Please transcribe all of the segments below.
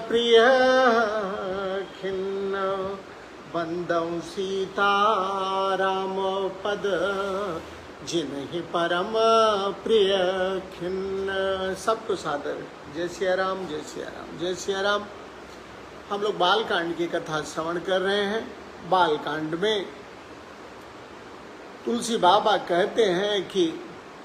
प्रिय खिन्न बंदौ सीता राम पद जिन्हि परम प्रिय खिन्न। सबको सादर जय सिया राम, जय सिया राम, जय सिया राम। हम लोग बाल कांड की कथा श्रवण कर रहे हैं। बाल कांड में तुलसी बाबा कहते हैं कि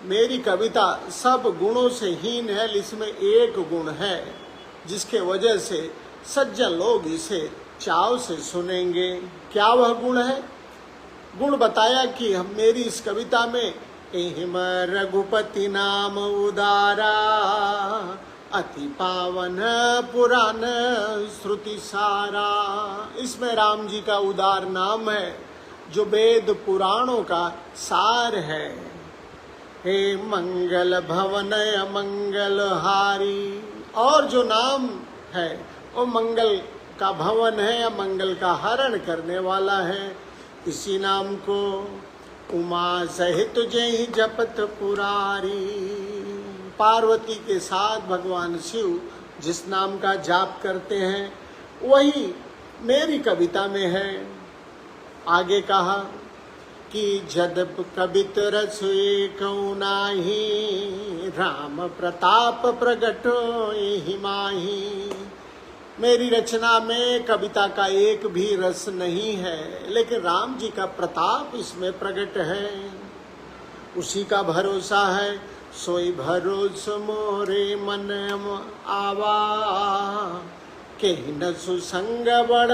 मेरी कविता सब गुणों से हीन है, इसमें एक गुण है जिसके वजह से सज्जन लोग इसे चाव से सुनेंगे। क्या वह गुण है? गुण बताया कि हम मेरी इस कविता में एहिम रघुपति नाम उदारा अति पावन पुराण श्रुति सारा। इसमें राम जी का उदार नाम है जो वेद पुराणों का सार है। हे मंगल भवनय मंगल हारी, और जो नाम है वो मंगल का भवन है या मंगल का हरण करने वाला है। इसी नाम को उमा सहित जय जपत पुरारी। पार्वती के साथ भगवान शिव जिस नाम का जाप करते हैं वही मेरी कविता में है। आगे कहा कि जदप कबित रस एकौ नाही राम प्रताप प्रगट एहि माही। मेरी रचना में कविता का एक भी रस नहीं है, लेकिन राम जी का प्रताप इसमें प्रकट है। उसी का भरोसा है, सोई भरोस मोरे मन आवा के न सुसंग बड़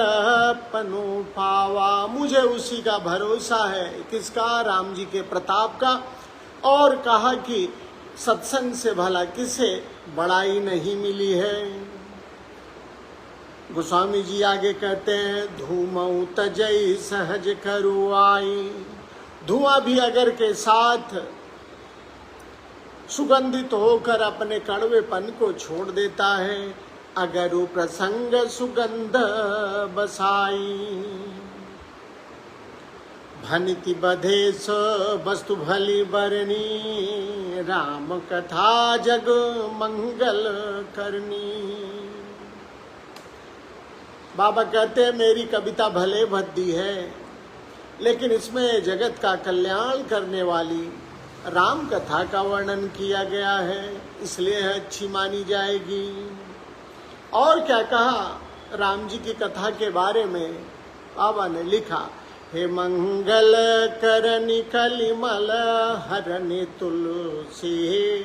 पनु पावा। मुझे उसी का भरोसा है। किसका? राम जी के प्रताप का। और कहा कि सत्संग से भला किसे बड़ाई नहीं मिली है। गोस्वामी जी आगे कहते हैं धूमऊ तजई सहज करुआई। धुआं भी अगर के साथ सुगंधित होकर अपने कड़वेपन को छोड़ देता है। अगर प्रसंग सुगंध बसाई भनिति बधेश वस्तु भली बरनी राम कथा जग मंगल करनी। बाबा कहते हैं मेरी कविता भले भद्दी है, लेकिन इसमें जगत का कल्याण करने वाली राम कथा का वर्णन किया गया है, इसलिए अच्छी मानी जाएगी। और क्या कहा राम जी की कथा के बारे में? बाबा ने लिखा हे मंगल करनि कलिमल हरनि तुलसी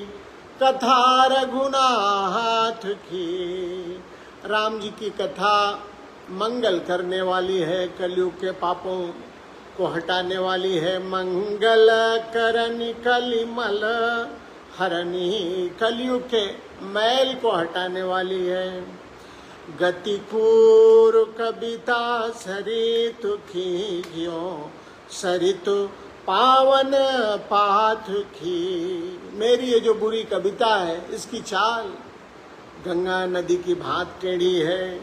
कथा रघुनाथ की। राम जी की कथा मंगल करने वाली है, कलयुग के पापों को हटाने वाली है। मंगल करनि कलिमल हरनि, कलयुग के मैल को हटाने वाली है। गति कूर कविता सरितु खींचो सरितु पावन पाथ की। मेरी ये जो बुरी कविता है इसकी चाल गंगा नदी की भांत टेढ़ी है,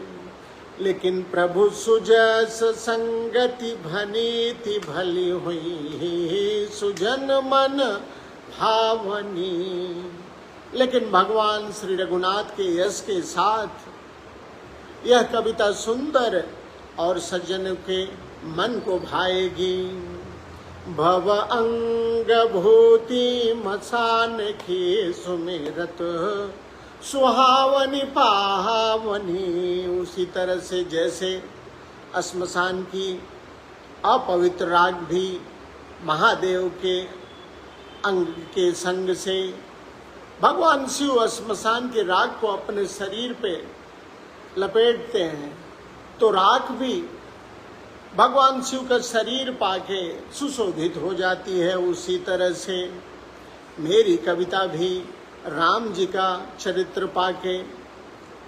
लेकिन प्रभु सुजस संगति भनीति भली हुई सुजन मन भावनी। लेकिन भगवान श्री रघुनाथ के यश के साथ यह कविता सुंदर और सज्जन के मन को भाएगी। भव अंग भूति मसान की सुमिरत सुहावनी पावनी। उसी तरह से जैसे श्मशान की अपवित्र राग भी महादेव के अंग के संग से भगवान शिव श्मशान के राग को अपने शरीर पे लपेटते हैं, तो राख भी भगवान शिव का शरीर पाके सुशोभित हो जाती है। उसी तरह से मेरी कविता भी राम जी का चरित्र पाके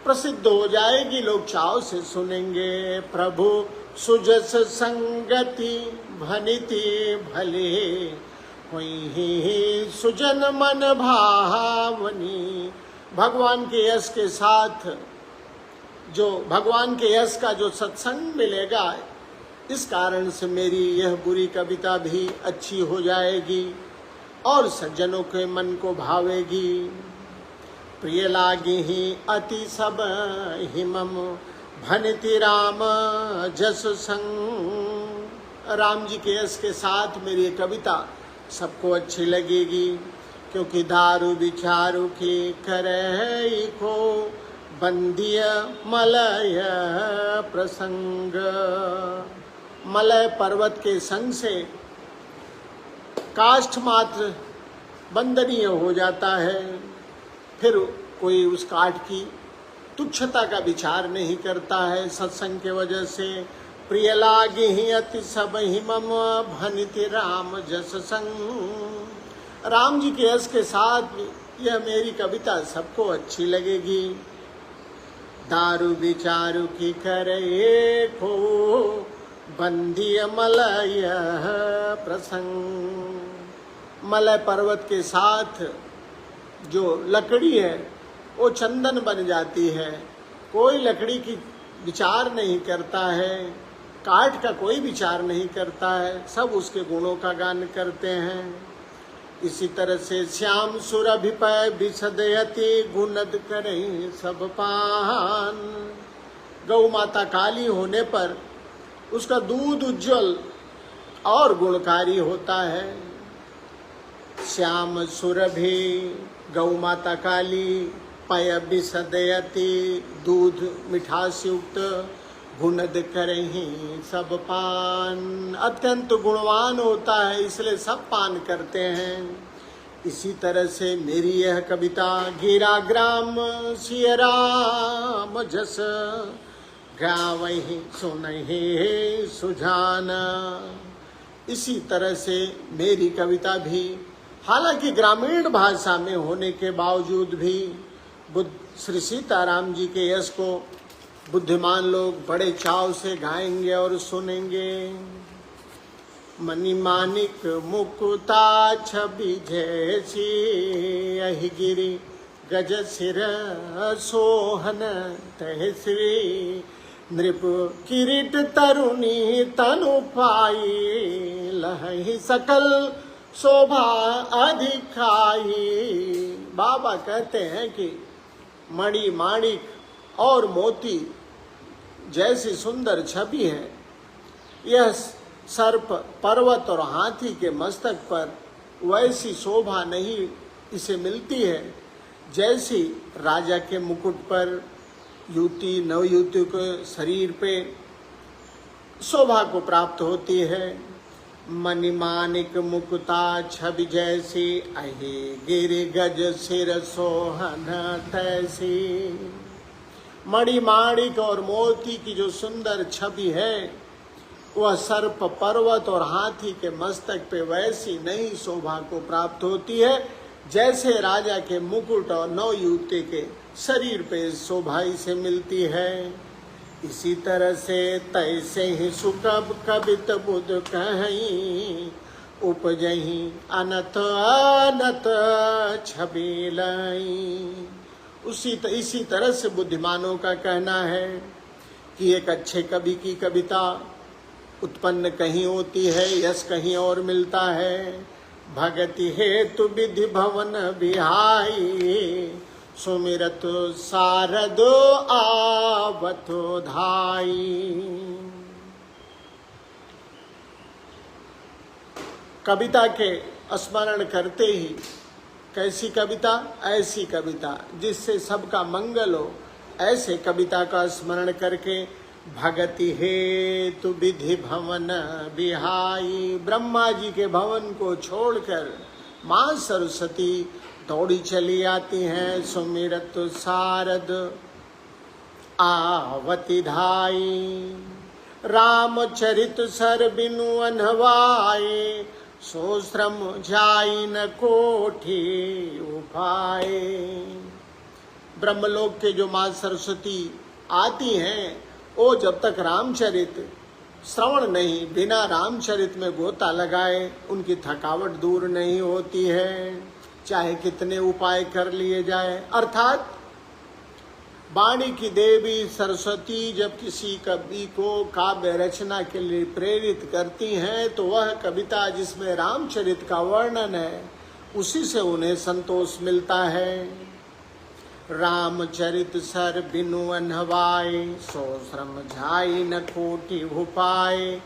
प्रसिद्ध हो जाएगी, लोग चाव से सुनेंगे। प्रभु सुजस संगति भनिति भले हुई सुजन मन भावनी। भगवान के यश के साथ जो भगवान के यश का जो सत्संग मिलेगा, इस कारण से मेरी यह बुरी कविता भी अच्छी हो जाएगी और सज्जनों के मन को भावेगी। प्रिय लागी ही अति सब हिमम भनति राम जस संग। राम जी के यश के साथ मेरी कविता सबको अच्छी लगेगी, क्योंकि दारू विचारू की करे को बंदिय मलय प्रसंग। मलय पर्वत के संग से काष्ठ मात्र बंदनीय हो जाता है, फिर कोई उस काठ की तुच्छता का विचार नहीं करता है। सत्संग के वजह से प्रिय लागे ही अति सब हिमम भनिति राम जस संग। राम जी के यश के साथ यह मेरी कविता सबको अच्छी लगेगी। दारू विचारू की करे को बंदिय मलय प्रसंग। मलय पर्वत के साथ जो लकड़ी है वो चंदन बन जाती है। कोई लकड़ी की विचार नहीं करता है, काठ का कोई विचार नहीं करता है, सब उसके गुणों का गान करते हैं। इसी तरह से श्याम सुरभिपय विशदयति गुणद करें सब पान। गौ माता काली होने पर उसका दूध उज्जवल और गुणकारी होता है। श्याम सुरभि गौ माता काली, पय विशदयति दूध मिठास युक्त, गुणद करही सब पान। अत्यंत गुणवान होता है, इसलिए सब पान करते हैं। इसी तरह से मेरी यह कविता गिरा ग्राम सिय राम जस गावहि सुनहि सुजाना। इसी तरह से मेरी कविता भी हालांकि ग्रामीण भाषा में होने के बावजूद भी श्री सीताराम जी के यश को बुद्धिमान लोग बड़े चाव से गाएंगे और सुनेंगे। मणि मानिक मुकुता छवि जैसी यही गिरी गज सिर सोहन तहश्री। नृप किरीट तरुणी तनु पाई लहि सकल शोभा अधिकाई। बाबा कहते हैं कि मणि माणिक और मोती जैसी सुंदर छवि है, यह सर्प पर्वत और हाथी के मस्तक पर वैसी शोभा नहीं इसे मिलती है जैसी राजा के मुकुट पर युवती नवयुवती के शरीर पे शोभा को प्राप्त होती है। मणि मानिक मुकुता छवि जैसी अहि गिरि गज सिर सोहन तैसी। मणि माणिक और मोती की जो सुंदर छवि है वह सर्प पर्वत और हाथी के मस्तक पे वैसी नई शोभा को प्राप्त होती है जैसे राजा के मुकुट और नवयुवती के शरीर पे शोभा से मिलती है। इसी तरह से तैसे ही सुकब कवित बुध कहीं उपजही अनत अनत छवि लाई। इसी तरह से बुद्धिमानों का कहना है कि एक अच्छे कवि की कविता उत्पन्न कहीं होती है, यश कहीं और मिलता है। भगति हेतु विधि भवन बिहाई सुमिरत सारद आवत धाई। कविता के स्मरण करते ही कैसी कविता? ऐसी कविता जिससे सबका मंगल हो, ऐसे कविता का स्मरण करके भगति हेतु विधि भवन बिहाई। ब्रह्मा जी के भवन को छोड़कर माँ सरस्वती दौड़ी चली आती हैं। सुमिरत सारद आवती धाई रामचरित सर बिनु अनवाए सो श्रम जाई न कोठी उपाए। ब्रह्मलोक के जो माँ सरस्वती आती हैं वो जब तक रामचरित श्रवण नहीं, बिना रामचरित में गोता लगाए उनकी थकावट दूर नहीं होती है, चाहे कितने उपाय कर लिए जाए। अर्थात वाणी की देवी सरस्वती जब किसी कवि को काव्य रचना के लिए प्रेरित करती हैं तो वह कविता जिसमें रामचरित का वर्णन है उसी से उन्हें संतोष मिलता है। रामचरित सर बिनु अनहवाए, सो श्रम झाई न कोटि उपाय।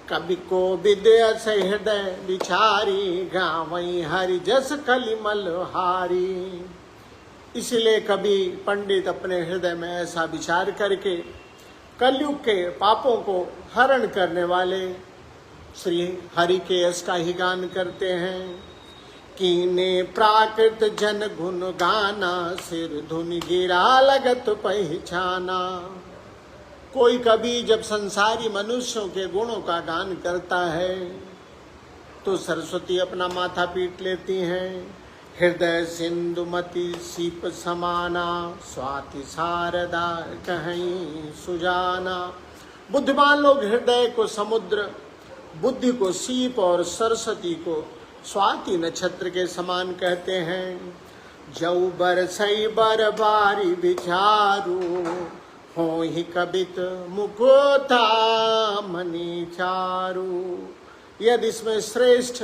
कवि को विद्या से हृदय विचारी, गावई हरि जस कलिमल हारी। इसलिए कभी पंडित अपने हृदय में ऐसा विचार करके कलयुग के पापों को हरण करने वाले श्री हरि के यश का ही गान करते हैं। कीने प्राकृत जन गुण गाना, सिर धुन गिरा लगत पहचाना। कोई कभी जब संसारी मनुष्यों के गुणों का गान करता है तो सरस्वती अपना माथा पीट लेती हैं। हृदय सिंधुमती सीप समाना, स्वाति शारदा कहीं सुजाना। बुद्धिमान लोग हृदय को समुद्र, बुद्धि को सीप और सरस्वती को स्वाति नक्षत्र के समान कहते हैं। जऊ बरसई बरबारी विचारू, हो ही कबित मुकोता मनी चारू। यदि इसमें श्रेष्ठ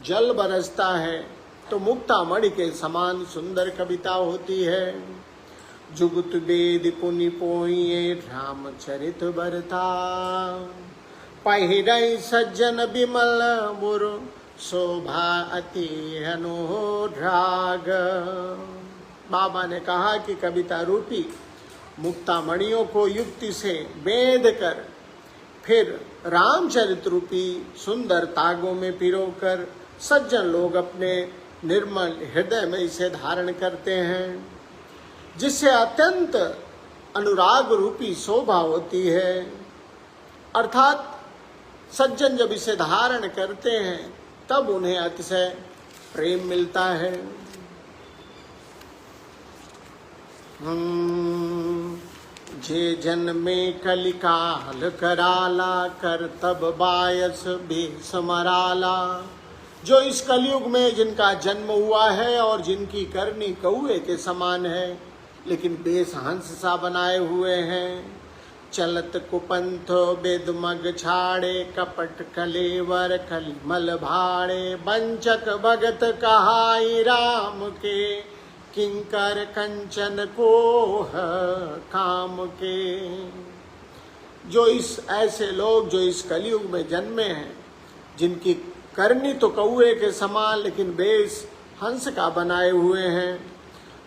जल बरसता है तो मुक्ता मणि के समान सुंदर कविता होती है। जुगत वेद पुनि पोइए, रामचरित बरता। पहिरई सज्जन विमल मुर, शोभा अति अनुराग। बाबा ने कहा कि कविता रूपी मुक्ता मणियों को युक्ति से वेद कर फिर रामचरित रूपी सुंदर तागों में पिरोकर सज्जन लोग अपने निर्मल हृदय में इसे धारण करते हैं, जिससे अत्यंत अनुराग रूपी शोभा होती है। अर्थात सज्जन जब इसे धारण करते हैं तब उन्हें अतिशय प्रेम मिलता है। जे जन में कलिकाल कराला, कर तब बायस बेस मराला। जो इस कलयुग में जिनका जन्म हुआ है और जिनकी करनी कौए के समान है, लेकिन बेस हंस सा बनाए हुए हैं। चलत कुपंथ बेद मग छाड़े, कपट कलेवर कलिमल भाड़े। वंचक भगत कहाई राम के, किंकर कंचन कोह काम के। जो इस ऐसे लोग जो इस कलयुग में जन्मे हैं, जिनकी करनी तो कौए के समान लेकिन बेस हंस का बनाए हुए हैं,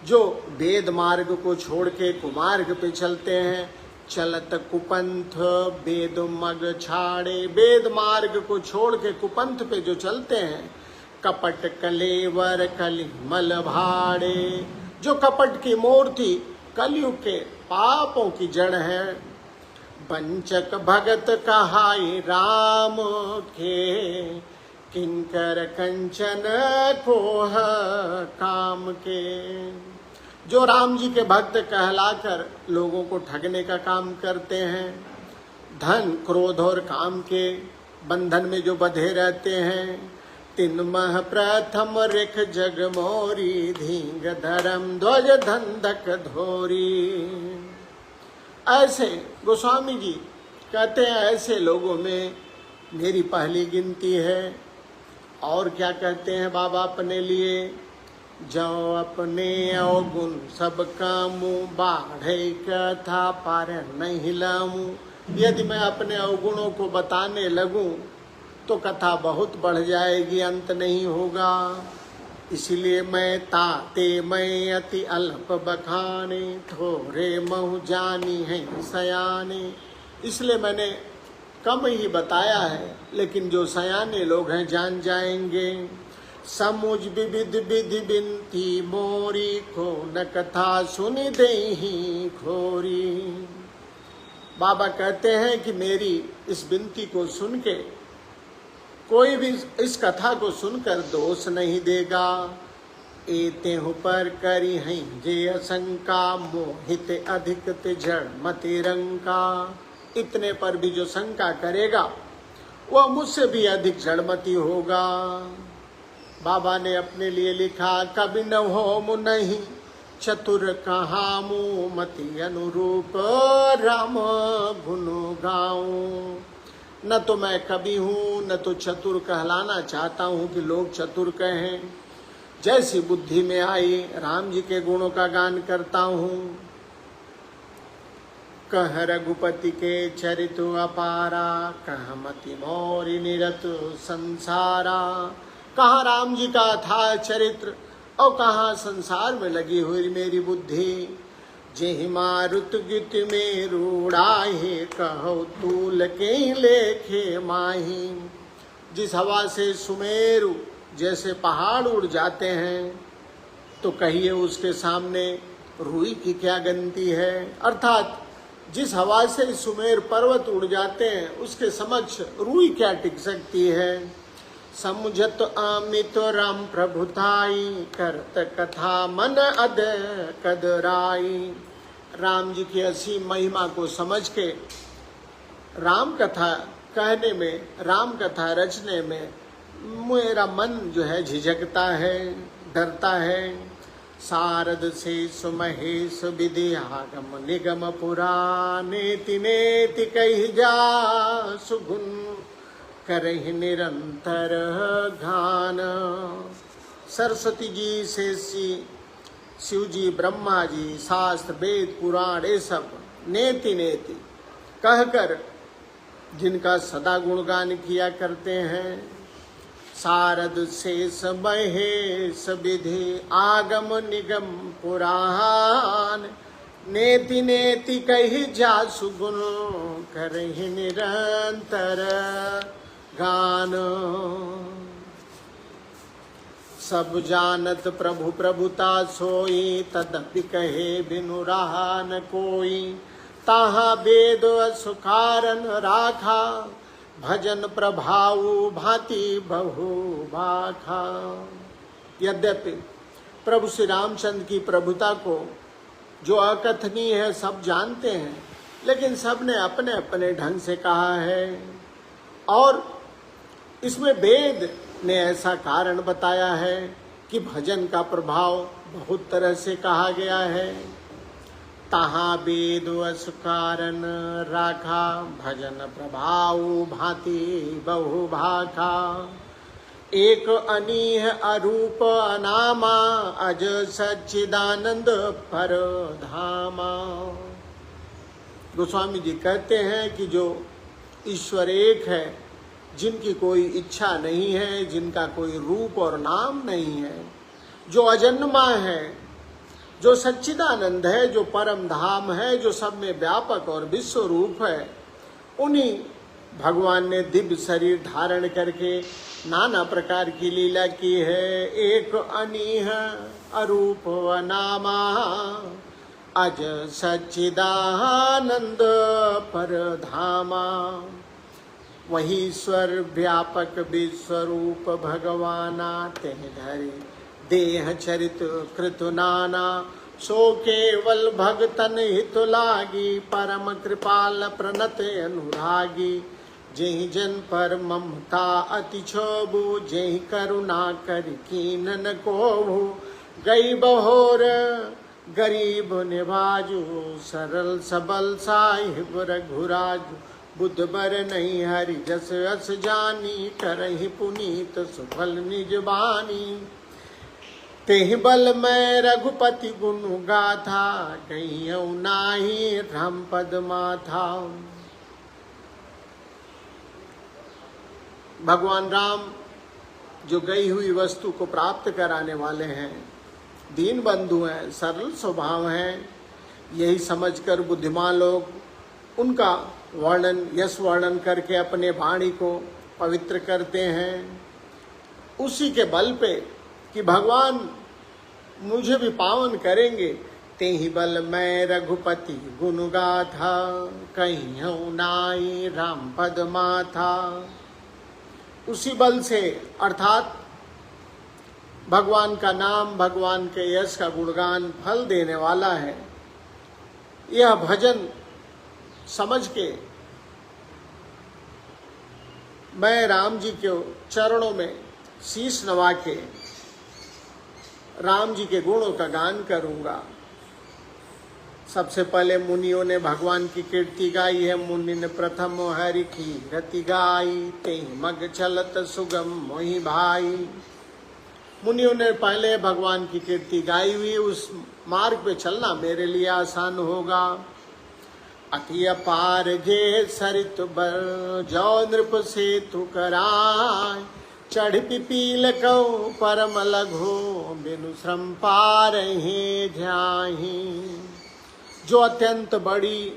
जो वेद मार्ग को छोड़ के कुमार्ग पे चलते हैं। चलत कुपंथ वेद मग छाड़े, वेद मार्ग को छोड़ के कुपंथ पे जो चलते हैं। कपट कलेवर कलिमल भाड़े, जो कपट की मूर्ति कलयुग के पापों की जड़ है। वंचक भगत कहाई राम के, किंकर कंचन कोह काम के। जो राम जी के भक्त कहलाकर लोगों को ठगने का काम करते हैं। धन क्रोध और काम के बंधन में जो बंधे रहते हैं। तिन मह प्रथम रेख जग मोरी, धींग धर्म ध्वज धंधक धोरी। ऐसे गोस्वामी जी कहते हैं ऐसे लोगों में मेरी पहली गिनती है। और क्या कहते हैं बाबा अपने लिए? जो अपने अवगुण सब कामू, बाढ़े कथा पार नहीं लाऊं। यदि मैं अपने अवगुणों को बताने लगूं तो कथा बहुत बढ़ जाएगी, अंत नहीं होगा। इसलिए मैं ताते मैं अति अल्प बखाने, थोड़े महु जानी है सयाने। इसलिए मैंने कम ही बताया है, लेकिन जो सयाने लोग हैं जान जाएंगे। समुझ विविध विधि बिनती मोरी, को न कथा सुनी दे ही खोरी। बाबा कहते हैं कि मेरी इस बिनती को सुन के कोई भी इस कथा को सुनकर दोष नहीं देगा। एते हु पर करी हैं जे असंका, मोहित अधिक ते जड़ मति रंका। इतने पर भी जो शंका करेगा वह मुझसे भी अधिक जड़मती होगा। बाबा ने अपने लिए लिखा, कभी न हो मु नहीं चतुर कहामू, मति अनुरूप राम गुण गाऊं। न तो मैं कवि हूँ, न तो चतुर कहलाना चाहता हूँ कि लोग चतुर कहें। जैसी बुद्धि में आई राम जी के गुणों का गान करता हूँ। कह रघुपति के चरित्र अपारा, कह मति मोरी निरत संसारा। कहाँ राम जी का था चरित्र और कहाँ संसार में लगी हुई मेरी बुद्धि। जेहि मारुत गीत में रूढ़ाहे, कहो तूल के लेखे माही। जिस हवा से सुमेरु जैसे पहाड़ उड़ जाते हैं, तो कहिए उसके सामने रुई की क्या गिनती है। अर्थात जिस हवा से सुमेर पर्वत उड़ जाते हैं, उसके समक्ष रुई क्या टिक सकती है। समुझत अमित राम प्रभुताई, करत कथा मन अद कदराई। राम जी की असीम महिमा को समझ के राम कथा कहने में, राम कथा रचने में मेरा मन जो है झिझकता है, डरता है। सारद से सुमहेश विधि आगम निगम पुराने, नेति कहि जा सुगुन करहि निरंतर गान। सरस्वती जी से शिव जी, ब्रह्मा जी, शास्त्र वेद पुराण ये सब नेति नेति कहकर जिनका सदा गुणगान किया करते हैं। सारद शेष महेश विधि आगम निगम पुराण, नेति नेति कहि जा सुगुन करहि निरंतर गान। सब जानत प्रभु प्रभुता सोई, तदपि कहे बिनु रहा न कोई। ताहा वेद सुकारन राखा, भजन प्रभाव भांति बहु भाखा। यद्यपि प्रभु श्री रामचंद्र की प्रभुता को जो अकथनीय है सब जानते हैं, लेकिन सबने अपने अपने ढंग से कहा है। और इसमें वेद ने ऐसा कारण बताया है कि भजन का प्रभाव बहुत तरह से कहा गया है। तहाँ वेद कारण राखा, भजन प्रभाव भांति बहु भाखा। एक अनीह अरूप अनामा, अज सच्चिदानंद पर धामा। गोस्वामी जी कहते हैं कि जो ईश्वर एक है, जिनकी कोई इच्छा नहीं है, जिनका कोई रूप और नाम नहीं है, जो अजन्मा है, जो सच्चिदानंद है, जो परम धाम है, जो सब में व्यापक और विश्व रूप है, उन्हीं भगवान ने दिव्य शरीर धारण करके नाना प्रकार की लीला की है। एक अनीह अरूप अनामा, अज सच्चिदानंद पर धामा। वही ईश्वर व्यापक विश्वरूप भगवाना, तेह धरि देह चरित कृत नाना। सो केवल भगतन हित लागी, परम कृपाल प्रणत अनुरागी। जेहि जन पर ममता अति छोबू, जेहि करुणा करि कीनन कोबू। गई बहोर गरीब निभाजू, सरल सबल साहिब रघुराजू। बुद्ध बर नहीं हरि जस अस जानी, करहि पुनीत सुफल निज बानी। तेहि बल मैं रघुपति गुण गाथा, कहियौ नाहि राम पद माथा। भगवान राम जो गई हुई वस्तु को प्राप्त कराने वाले हैं, दीन बंधु हैं, सरल स्वभाव हैं, यही समझकर बुद्धिमान लोग उनका वर्णन, यश वर्णन करके अपने वाणी को पवित्र करते हैं। उसी के बल पे कि भगवान मुझे भी पावन करेंगे, तेहि बल मैं रघुपति गुण गाथा, कहियौ नाहि राम पद माथा। उसी बल से अर्थात भगवान का नाम, भगवान के यश का गुणगान फल देने वाला है। यह भजन समझ के मैं राम जी के चरणों में शीश नवा के राम जी के गुणों का गान करूंगा। सबसे पहले मुनियों ने भगवान की कीर्ति गाई है। मुनि ने प्रथम हरि की रति गाई, तेहि मग चलत सुगम मोहि भाई। मुनियों ने पहले भगवान की कीर्ति गाई हुई, उस मार्ग पे चलना मेरे लिए आसान होगा। अति अपार जे सरित बर जो नृप सेतु कराय, चढ़ पिपील कौ परम लघु बिनु श्रम पार ही ध्याही। जो अत्यंत बड़ी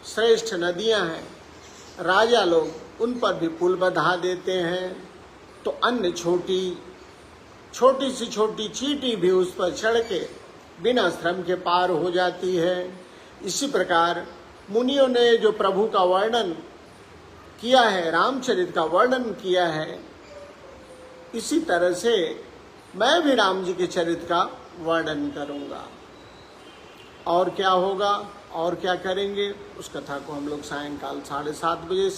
श्रेष्ठ नदियां हैं, राजा लोग उन पर भी पुल बधा देते हैं, तो अन्य छोटी सी छोटी चींटी भी उस पर चढ़ के बिना श्रम के पार हो जाती है। इसी प्रकार मुनियों ने जो प्रभु का वर्णन किया है, रामचरित का वर्णन किया है, इसी तरह से मैं भी राम जी के चरित्र का वर्णन करूंगा। और क्या होगा और क्या करेंगे, उस कथा को हम लोग सायंकाल 7:30 बजे